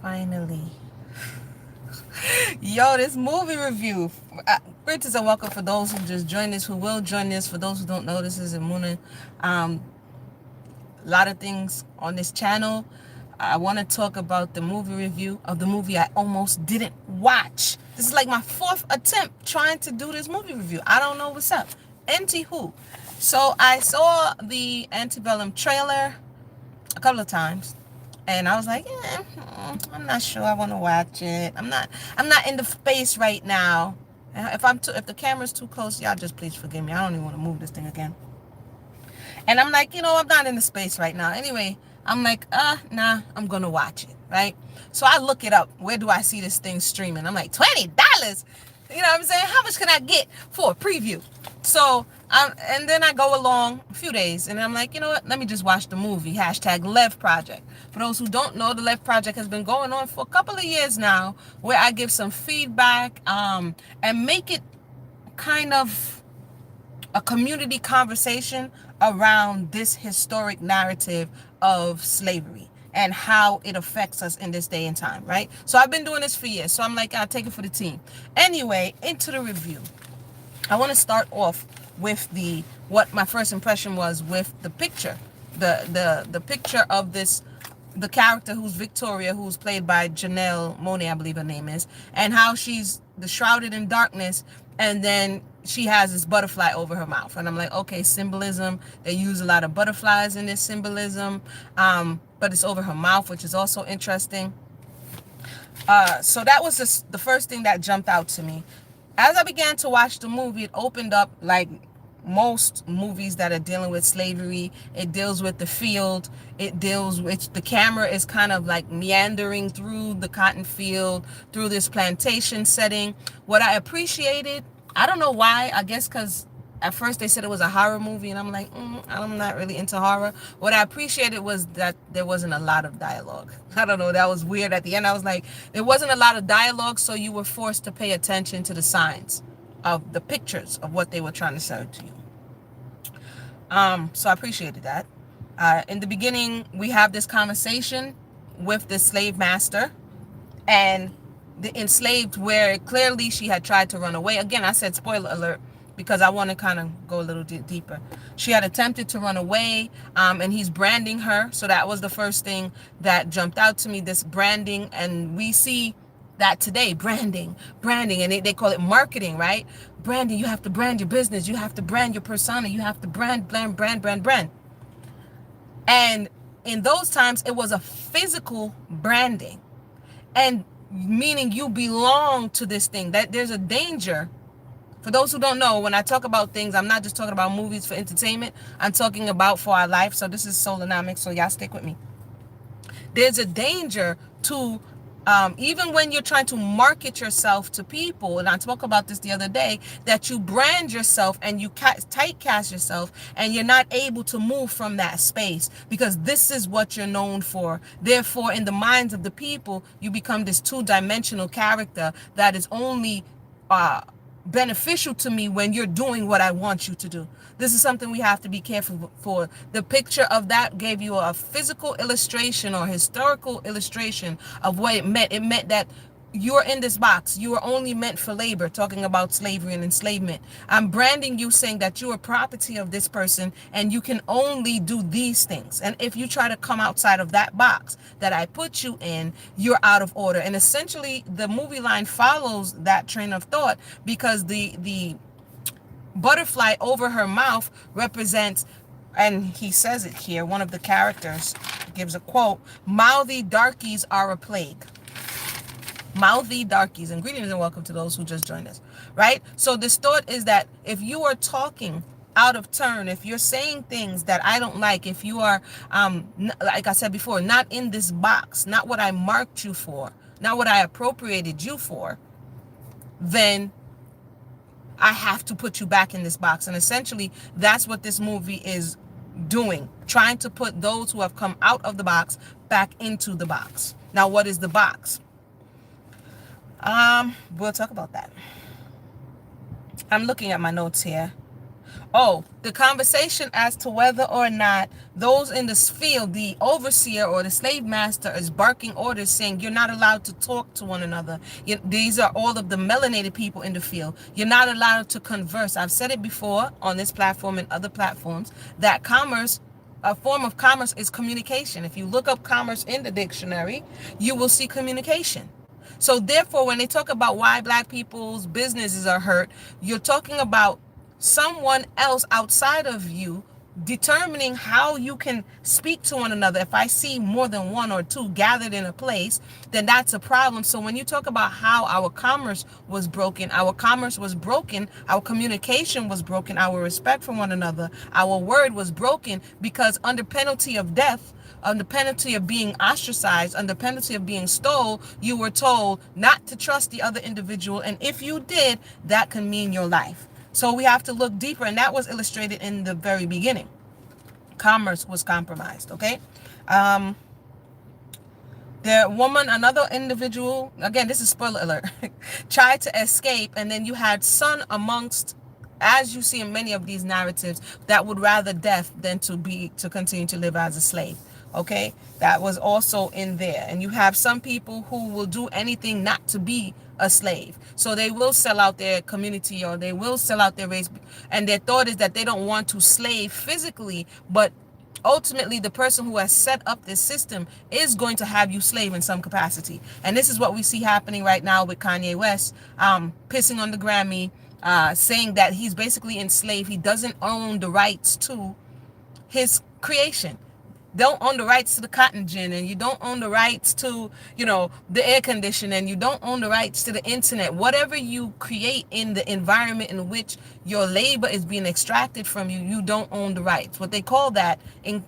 Finally. Yo, this movie review. Greetings and welcome for those who just joined us, who will join us. For those who don't know, this is Amuna. A lot of things on this channel. I want to talk about the movie review of the movie I almost didn't watch. This is like my fourth attempt trying to do this movie review. I don't know what's up. Empty who? So I saw the Antebellum trailer a couple of times, and I was like, I'm not sure I want to watch it. I'm not in the space right now. If the camera's too close, y'all just please forgive me. I don't even want to move this thing again. And I'm like, I'm not in the space right now. Anyway, I'm like, nah, I'm gonna watch it, right? So I look it up. Where do I see this thing streaming? I'm like, $20. You know what I'm saying? How much can I get for a preview? So, and then I go along a few days, and I'm like, you know what? Let me just watch the movie. Hashtag Lev Project. For those who don't know, the Lev Project has been going on for a couple of years now, where I give some feedback, and make it kind of a community conversation around this historic narrative of slavery and how it affects us in this day and time, right? So I've been doing this for years. So I'm like, I'll take it for the team. Anyway, into the review. I want to start off with what my first impression was with the picture. The picture of the character who's Victoria, who's played by Janelle Monáe, I believe her name is, and how she's shrouded in darkness, and then she has this butterfly over her mouth. And I'm like, okay, symbolism. They use a lot of butterflies in this symbolism, but it's over her mouth, which is also interesting. So that was just the first thing that jumped out to me. As I began to watch the movie, it opened up like most movies that are dealing with slavery. It deals with the field. It deals with the camera is kind of like meandering through the cotton field, through this plantation setting. What I appreciated, I don't know why, I guess because at first they said it was a horror movie, and I'm like, I'm not really into horror. What I appreciated was that there wasn't a lot of dialogue. I don't know, that was weird. At the end, I was like, there wasn't a lot of dialogue, so you were forced to pay attention to the signs of the pictures of what they were trying to sell to you. So I appreciated that. In the beginning, we have this conversation with the slave master and the enslaved, where clearly she had tried to run away. Again, I said spoiler alert because I want to kind of go a little deeper. She had attempted to run away, and he's branding her. So that was the first thing that jumped out to me, this branding. And we see that today, branding, and they call it marketing, right? Branding, you have to brand your business, you have to brand your persona, you have to brand. And in those times, it was a physical branding, and meaning you belong to this thing. That there's a danger. For those who don't know, when I talk about things, I'm not just talking about movies for entertainment. I'm talking about for our life. So this is Solonomics, so y'all stick with me. There's a danger to even when you're trying to market yourself to people, and I spoke about this the other day, that you brand yourself and you typecast yourself, and you're not able to move from that space because this is what you're known for. Therefore, in the minds of the people, you become this two-dimensional character that is only beneficial to me when you're doing what I want you to do. This is something we have to be careful for. The picture of that gave you a physical illustration or historical illustration of what it meant. It meant that you're in this box. You are only meant for labor, talking about slavery and enslavement. I'm branding you, saying that you are property of this person and you can only do these things. And if you try to come outside of that box that I put you in, you're out of order. And essentially, the movie line follows that train of thought because the butterfly over her mouth represents, and he says it here, one of the characters gives a quote, "Mouthy darkies are a plague." Mouthy darkies. And greetings and welcome to those who just joined us, right? So this thought is that if you are talking out of turn, if you're saying things that I don't like, if you are, like I said before, not in this box, not what I marked you for, not what I appropriated you for, then I have to put you back in this box. And essentially, that's what this movie is doing, trying to put those who have come out of the box back into the box. Now, what is the box? We'll talk about that. I'm looking at my notes here. Oh, the conversation as to whether or not those in this field, the overseer or the slave master, is barking orders saying you're not allowed to talk to one another. These are all of the melanated people in the field. You're not allowed to converse. I've said it before on this platform and other platforms that commerce, a form of commerce, is communication. If you look up commerce in the dictionary, you will see communication. So therefore, when they talk about why black people's businesses are hurt, you're talking about someone else outside of you determining how you can speak to one another. If I see more than one or two gathered in a place, then that's a problem. So when you talk about how our commerce was broken, our communication was broken, our respect for one another, our word was broken, because under penalty of death, under penalty of being ostracized, under penalty of being stole, you were told not to trust the other individual, and if you did, that can mean your life. So we have to look deeper, and that was illustrated in the very beginning. Commerce was compromised, okay? Another individual, again, this is spoiler alert, tried to escape, and then you had son amongst, as you see in many of these narratives, that would rather death than to continue to live as a slave. Okay, that was also in there. And you have some people who will do anything not to be a slave. So they will sell out their community, or they will sell out their race, and their thought is that they don't want to slave physically, but ultimately the person who has set up this system is going to have you slave in some capacity. And this is what we see happening right now with Kanye West, pissing on the Grammy, saying that he's basically enslaved. He doesn't own the rights to his creation. Don't own the rights to the cotton gin, and you don't own the rights to, the air conditioner, and you don't own the rights to the internet. Whatever you create in the environment in which your labor is being extracted from you, you don't own the rights. What they call that in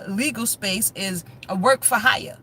legal space is a work for hire.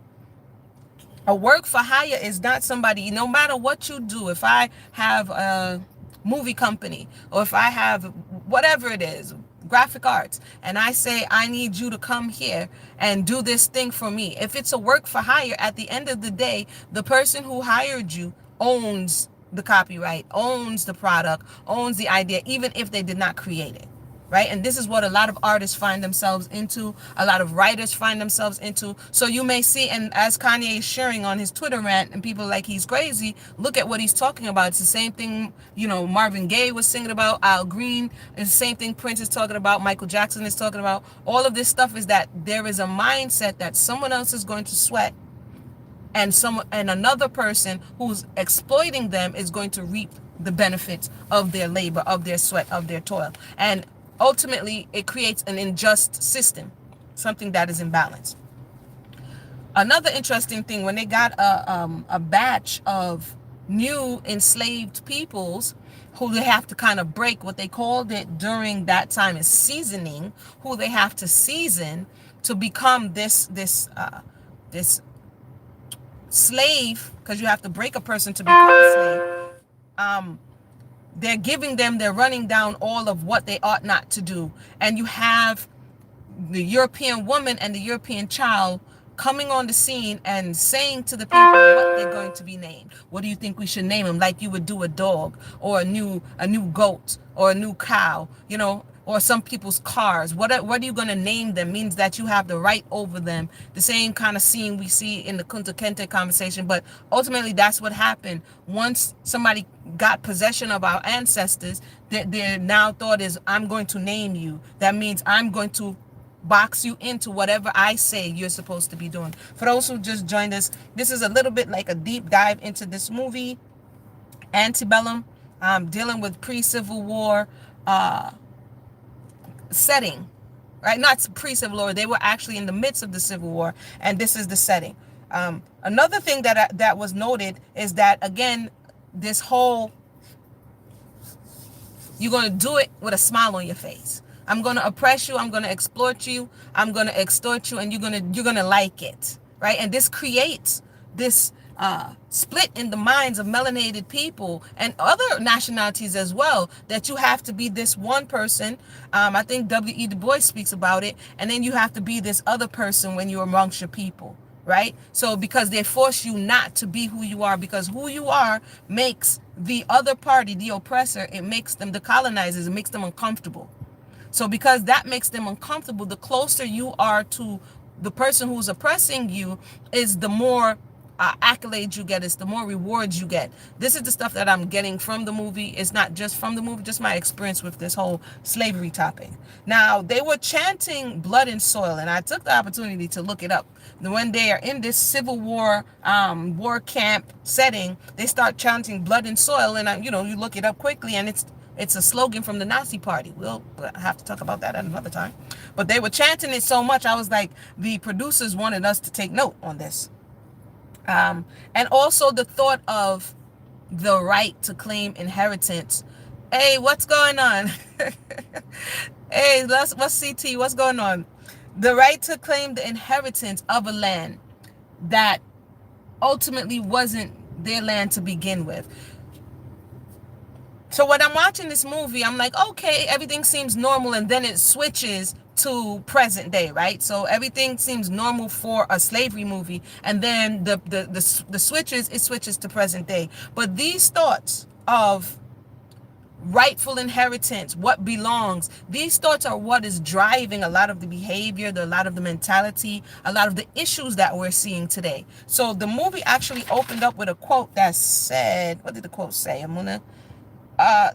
A work for hire is not somebody, no matter what you do, if I have a movie company, or if I have whatever it is, graphic arts, and I say I need you to come here and do this thing for me, if it's a work for hire, at the end of the day, the person who hired you owns the copyright, owns the product, owns the idea, even if they did not create it. Right? And this is what a lot of artists find themselves into, a lot of writers find themselves into. So you may see, and as Kanye is sharing on his Twitter rant, and people are like he's crazy, look at what he's talking about. It's the same thing, Marvin Gaye was singing about, Al Green, it's the same thing Prince is talking about, Michael Jackson is talking about. All of this stuff is that there is a mindset that someone else is going to sweat, and another person who's exploiting them is going to reap the benefits of their labor, of their sweat, of their toil. And ultimately, it creates an unjust system, something that is imbalanced. Another interesting thing, when they got a batch of new enslaved peoples who they have to kind of break, what they called it during that time is seasoning, who they have to season to become this slave, because you have to break a person to become a slave. They're running down all of what they ought not to do. And you have the European woman and the European child coming on the scene and saying to the people what they're going to be named. What do you think we should name them? Like you would do a dog, or a new goat, or a new cow, or some people's cars. What are you going to name them? Means that you have the right over them. The same kind of scene we see in the Kunta Kinte conversation. But ultimately, that's what happened. Once somebody got possession of our ancestors, their now thought is, I'm going to name you. That means I'm going to box you into whatever I say you're supposed to be doing. For those who just joined us, this is a little bit like a deep dive into this movie, Antebellum, dealing with pre-Civil War setting, right? Not pre-Civil War. They were actually in the midst of the Civil War, and this is the setting. Another thing that was noted is that, again, this whole, you're going to do it with a smile on your face. I'm going to oppress you. I'm going to exploit you. I'm going to extort you, and you're going to like it, right? And this creates this split in the minds of melanated people and other nationalities as well, that you have to be this one person. I think W.E. Du Bois speaks about it. And then you have to be this other person when you're amongst your people, right? So because they force you not to be who you are, because who you are makes the other party, the oppressor, it makes them, the colonizers, it makes them uncomfortable. So because that makes them uncomfortable, the closer you are to the person who's oppressing you, is the more accolades you get, it's the more rewards you get. This is the stuff that I'm getting from the movie. It's not just from the movie, just my experience with this whole slavery topic. Now, they were chanting blood and soil, and I took the opportunity to look it up. When they are in this Civil War war camp setting, they start chanting blood and soil, and you look it up quickly, and it's a slogan from the Nazi Party. We'll have to talk about that at another time. But they were chanting it so much, I was like, the producers wanted us to take note on this. And also the thought of the right to claim inheritance. Hey, what's going on? Hey, what's CT? What's going on? The right to claim the inheritance of a land that ultimately wasn't their land to begin with. So when I'm watching this movie, I'm like, okay, everything seems normal, and then it switches to present day, right? So everything seems normal for a slavery movie, and then the switches to present day. But these thoughts of rightful inheritance, what belongs, these thoughts are what is driving a lot of the behavior, a lot of the mentality, a lot of the issues that we're seeing today. So the movie actually opened up with a quote that said, what did the quote say?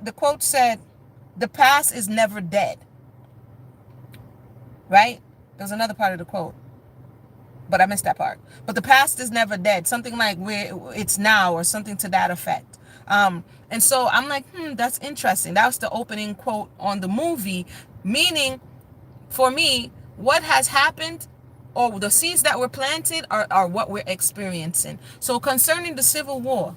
The quote said, "The past is never dead." Right? There's another part of the quote, but I missed that part. But the past is never dead. Something like it's now, or something to that effect. And so I'm like, that's interesting. That was the opening quote on the movie, meaning for me, what has happened, or the seeds that were planted, are what we're experiencing. So concerning the Civil War,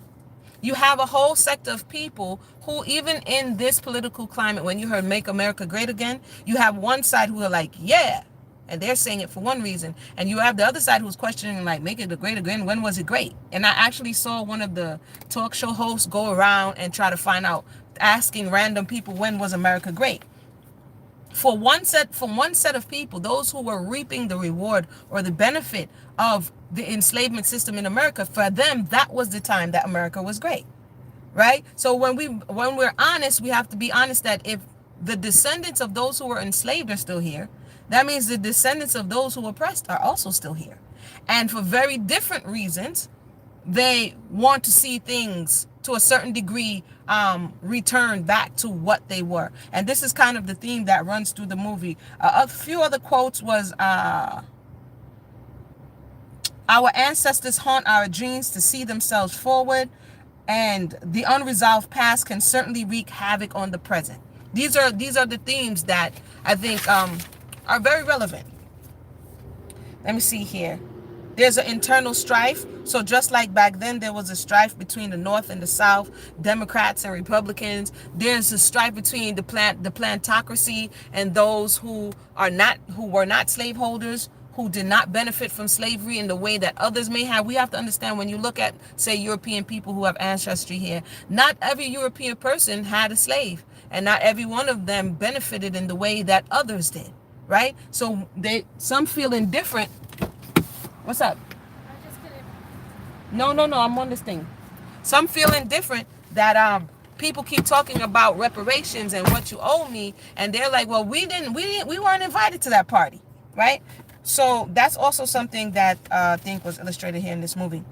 you have a whole sector of people who, even in this political climate, when you heard "Make America Great Again," you have one side who are like, yeah, and they're saying it for one reason, and you have the other side who's questioning, like, "Make it great again, when was it great?" And I actually saw one of the talk show hosts go around and try to find out, asking random people, when was America great? From one set of people, those who were reaping the reward or the benefit of the enslavement system in America, for them, that was the time that America was great, right? So when we're honest, we have to be honest that if the descendants of those who were enslaved are still here, that means the descendants of those who were oppressed are also still here. And for very different reasons, they want to see things to a certain degree return back to what they were. And this is kind of the theme that runs through the movie. A few other quotes was, "Our ancestors haunt our dreams to see themselves forward, and the unresolved past can certainly wreak havoc on the present." These are the themes that I think are very relevant. Let me see here. There's an internal strife. So just like back then, there was a strife between the North and the South, Democrats and Republicans. There's a strife between the plantocracy and those who were not slaveholders, who did not benefit from slavery in the way that others may have. We have to understand, when you look at, say, European people who have ancestry here, not every European person had a slave, and not every one of them benefited in the way that others did, right? So some feel indifferent. What's up? I just couldn't. No, I'm on this thing. Some feel indifferent that people keep talking about reparations and what you owe me, and they're like, well, we weren't invited to that party, right? So that's also something that I think was illustrated here in this movie.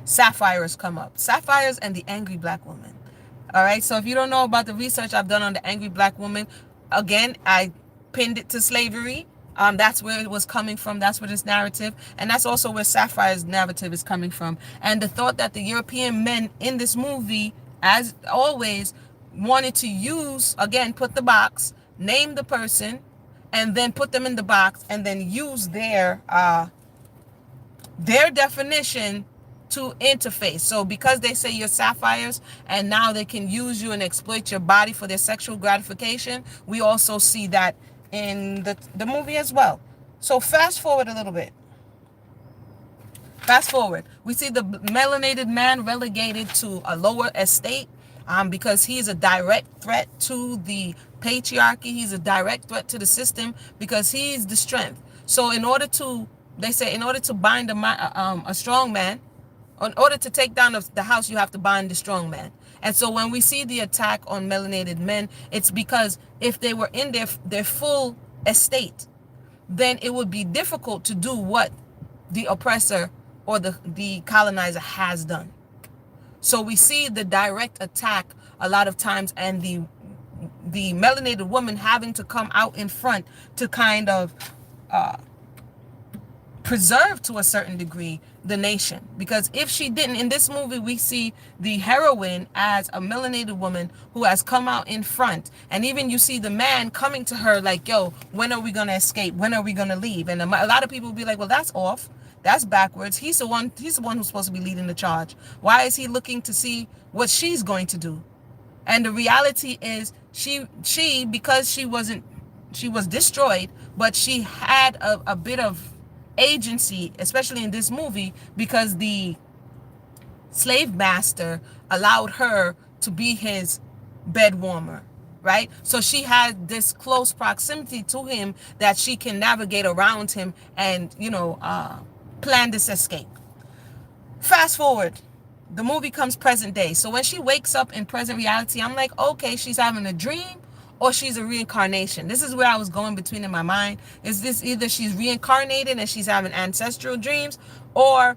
Sapphires come up. Sapphires and the angry black woman. All right. So if you don't know about the research I've done on the angry black woman, again, I pinned it to slavery. That's where it was coming from. That's where this narrative, and that's also where Sapphire's narrative is coming from. And the thought that the European men in this movie, as always, wanted to use, again, put the box, name the person, and then put them in the box, and then use their definition to interface. So because they say you're sapphires, and now they can use you and exploit your body for their sexual gratification, we also see that in the movie as well. So fast forward a little bit. Fast forward. We see the melanated man relegated to a lower estate because he's a direct threat to the patriarchy. He's a direct threat to the system because he's the strength. So in order to bind a strong man, In order to take down the house, you have to bind the strong man. And so when we see the attack on melanated men, it's because if they were in their full estate, then it would be difficult to do what the oppressor or the colonizer has done. So we see the direct attack a lot of times, and the melanated woman having to come out in front to kind of preserve to a certain degree the nation. Because if she didn't, in this movie we see the heroine as a melanated woman who has come out in front, and even you see the man coming to her like, yo, when are we going to escape, when are we going to leave? And a lot of people will be like, well, that's off, that's backwards. He's the one who's supposed to be leading the charge. Why is he looking to see what she's going to do? And the reality is she because she was destroyed, but she had a bit of agency, especially in this movie, because the slave master allowed her to be his bed warmer, right? So she had this close proximity to him that she can navigate around him and, plan this escape. Fast forward, the movie comes present day. So when she wakes up in present reality, I'm like, okay, she's having a dream or she's a reincarnation. This is where I was going between in my mind. Is this either she's reincarnated and she's having ancestral dreams, or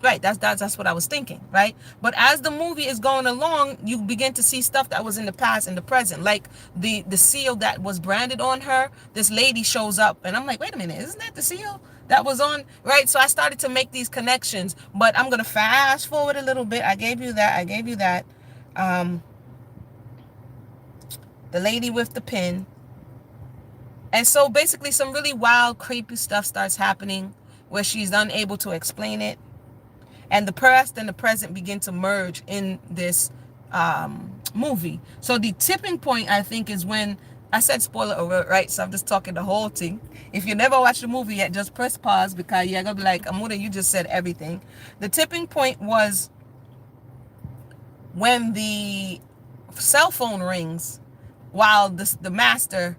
right, that's what I was thinking, right? But as the movie is going along, you begin to see stuff that was in the past and the present, like the seal that was branded on her. This lady shows up and I'm like, wait a minute, isn't that the seal that was on, right? So I started to make these connections, but I'm gonna fast forward a little bit. I gave you that the lady with the pin. And so basically some really wild, creepy stuff starts happening where she's unable to explain it. And the past and the present begin to merge in this movie. So the tipping point, I think, is when I said spoiler alert, right? So I'm just talking the whole thing. If you never watched the movie yet, just press pause, because you're going to be like, Amuda, you just said everything. The tipping point was when the cell phone rings while the master,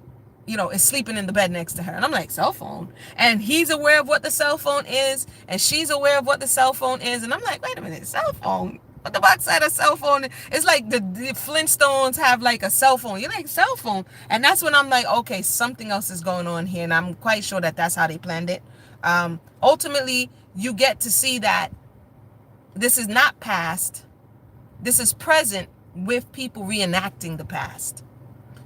is sleeping in the bed next to her. And I'm like, cell phone? And he's aware of what the cell phone is, and she's aware of what the cell phone is. And I'm like, wait a minute, cell phone? What the backside of cell phone? It's like the Flintstones have like a cell phone. You're like, cell phone? And that's when I'm like, okay, something else is going on here. And I'm quite sure that that's how they planned it. Ultimately, you get to see that this is not past. This is present with people reenacting the past.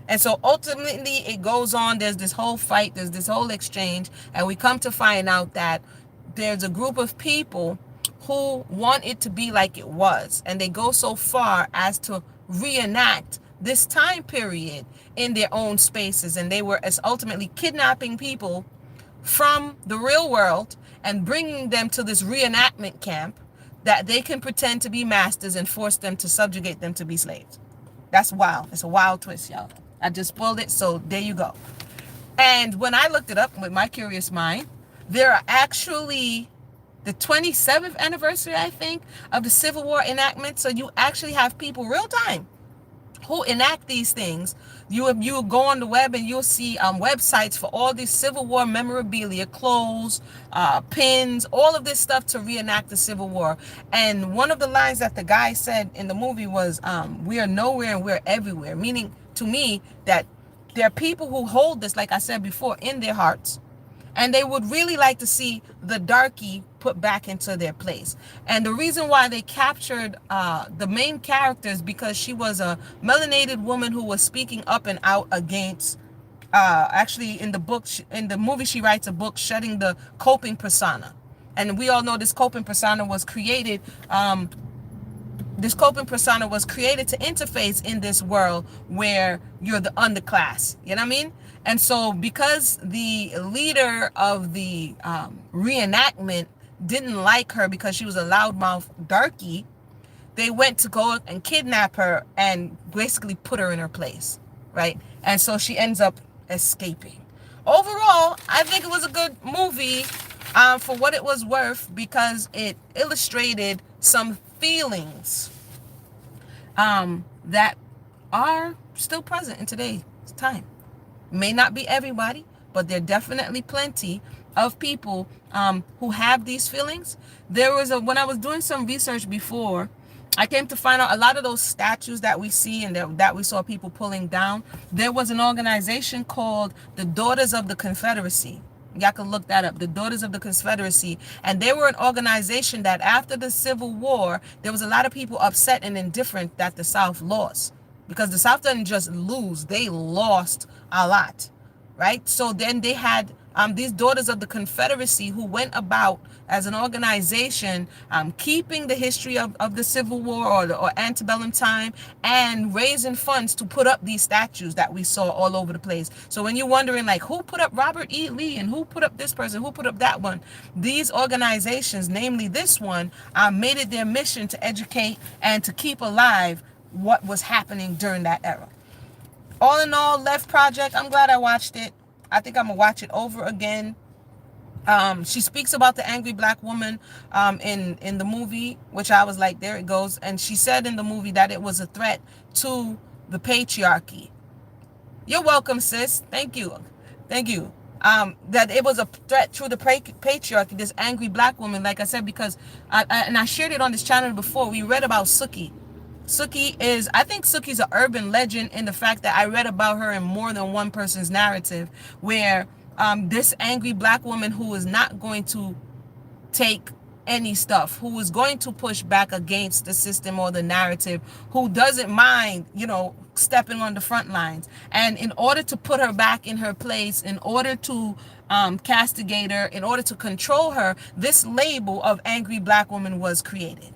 And so ultimately it goes on. There's this whole fight. There's this whole exchange. And we come to find out that there's a group of people who want it to be like it was. And they go so far as to reenact this time period in their own spaces. And they were ultimately kidnapping people from the real world and bringing them to this reenactment camp that they can pretend to be masters and force them to subjugate them to be slaves. That's wild. It's a wild twist, y'all. I just spoiled it, so there you go. And when I looked it up with my curious mind, there are actually the 27th anniversary, I think, of the Civil War enactment. So you actually have people real time who enact these things. You go on the web and you'll see websites for all these Civil War memorabilia, clothes, pins, all of this stuff to reenact the Civil War. And one of the lines that the guy said in the movie was, we are nowhere and we're everywhere, meaning to me that there are people who hold this, like I said before, in their hearts, and they would really like to see the darky put back into their place. And the reason why they captured the main character is because she was a melanated woman who was speaking up and out against, actually in the movie she writes a book, Shedding the Coping Persona. And we all know this coping persona was created to interface in this world where you're the underclass, you know what I mean? And so because the leader of the reenactment didn't like her because she was a loudmouth darky, they went to go and kidnap her and basically put her in her place, right? And so she ends up escaping. Overall, I think it was a good movie for what it was worth, because it illustrated some feelings that are still present in today's time. May not be everybody, but there are definitely plenty of people who have these feelings. When I was doing some research before, I came to find out a lot of those statues that we see and that we saw people pulling down, there was an organization called the Daughters of the Confederacy. Y'all can look that up, the Daughters of the Confederacy. And they were an organization that after the Civil War, there was a lot of people upset and indifferent that the South lost. Because the South didn't just lose, they lost a lot, right? So then they had these Daughters of the Confederacy who went about as an organization keeping the history of the Civil War or antebellum time and raising funds to put up these statues that we saw all over the place. So when you're wondering like who put up Robert E. Lee and who put up this person, who put up that one, these organizations, namely this one, made it their mission to educate and to keep alive what was happening during that era. All in all, Lev Project, I'm glad I watched it. I think I'm gonna watch it over again. She speaks about the angry black woman in the movie, which I was like, there it goes. And she said in the movie that it was a threat to the patriarchy. You're welcome, sis. Thank you. Thank you. That it was a threat to the patriarchy, this angry black woman, like I said, because I shared it on this channel before. We read about Suki. I think Suki's an urban legend in the fact that I read about her in more than one person's narrative, where this angry black woman who is not going to take any stuff, who is going to push back against the system or the narrative, who doesn't mind, stepping on the front lines. And in order to put her back in her place, in order to castigate her, in order to control her, this label of angry black woman was created.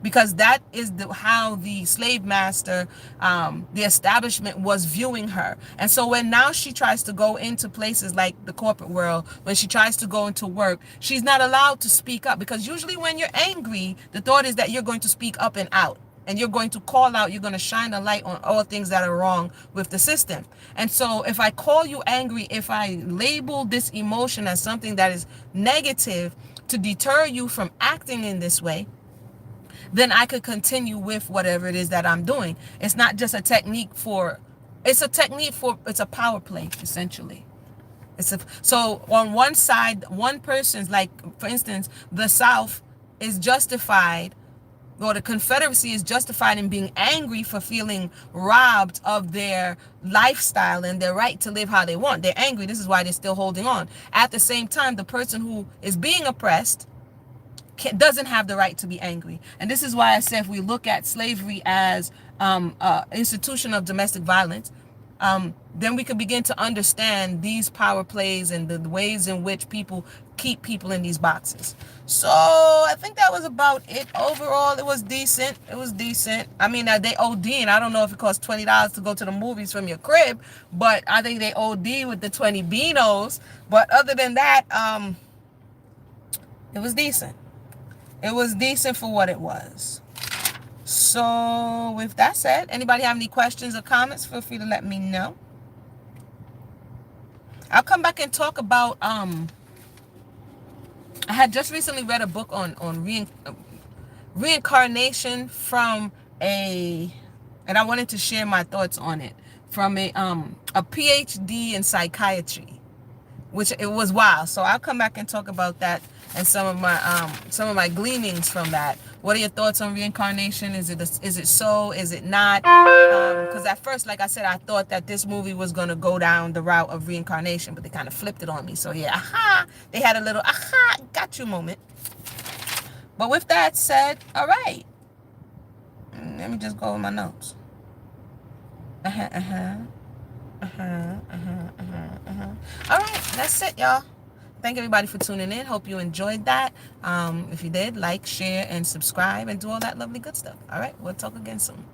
Because that is how the slave master, the establishment was viewing her. And so when now she tries to go into places like the corporate world, when she tries to go into work, she's not allowed to speak up. Because usually when you're angry, the thought is that you're going to speak up and out. And you're going to call out, you're going to shine a light on all things that are wrong with the system. And so if I call you angry, if I label this emotion as something that is negative to deter you from acting in this way, then I could continue with whatever it is that I'm doing. It's not just a technique it's a power play, essentially. So on one side, one person's, like, for instance, the South is justified, or the Confederacy is justified in being angry for feeling robbed of their lifestyle and their right to live how they want. They're angry. This is why they're still holding on. At the same time, the person who is being oppressed doesn't have the right to be angry. And this is why I said if we look at slavery as institution of domestic violence, then we can begin to understand these power plays and the ways in which people keep people in these boxes. So I think that was about it. Overall, it was decent. I mean, they OD, and I don't know if it costs $20 to go to the movies from your crib, but I think they OD with the 20 Beanos. But other than that, it was decent. It was decent for what it was. So with that said, anybody have any questions or comments, feel free to let me know. I'll come back and talk about I had just recently read a book on reincarnation and I wanted to share my thoughts on it from a PhD in psychiatry, which it was wild. So I'll come back and talk about that and some of my gleanings from that. What are your thoughts on reincarnation? Is it so? Is it not? Because at first, like I said, I thought that this movie was going to go down the route of reincarnation, but they kind of flipped it on me. So yeah, they had a little got you moment. But with that said, all right. Let me just go with my notes. All right, that's it, y'all. Thank everybody for tuning in. Hope you enjoyed that. If you did, like, share, and subscribe, and do all that lovely good stuff. All right, we'll talk again soon.